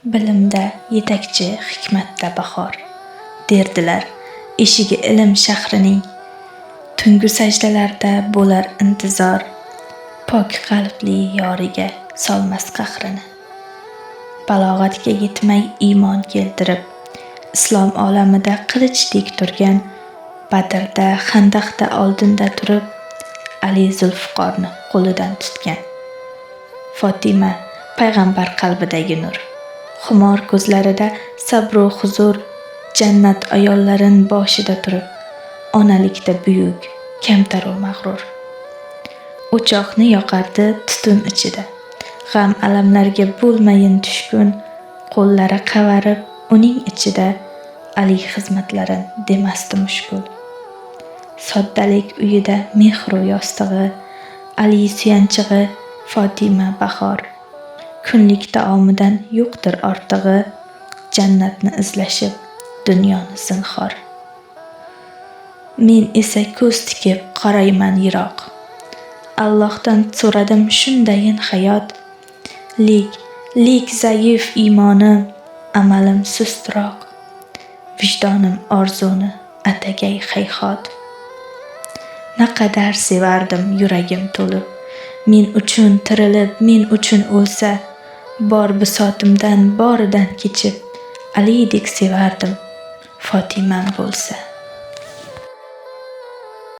Bilimda yetakchi, hikmatda bahor, derdilar eshigi ilm shahrining. Tungi sajdalarda bo'lar intizor, pok qalbli yoriga solmas qahrini. Balog'atga yetmay iymon keltirib, islom olamida qilichdek turgan, Badrda, Xandaqda oldinda turib, Ali Zulfiqorni qo'lidan tutgan. Fotima, payg'ambar qalbidagi nur, xumor ko'zlarida sabru huzur, jannat ayollarin boshida turib, onalikda buyuk, kamtaru mag'rur. O'choqni yoqardi tutun ichida, g'am alamlarga bo'lmayin tushkun, qo'llari qavarib uning ichida, Ali xizmatlarin demasdi mushkul. Soddalik uyida mehru yostig'i, Ali suyanchig'i, Fotima bahor. Kunlik taomidan yo'qdir ortig'i, jannatni izlashib dunyoni zinhor. Men esa ko'z tikib qarayman yiroq. Allohdan so'radim shundayin hayot, lek zaif imonim, amalim sustroq, vijdonim orzuni atagay hayhot. Naqadar sevardim yuragim to'lib, men uchun tirilib, men uchun o'lsa, bor bisotimdan boridan kechib, Alidek sevardim, Fotimam bo'lsa.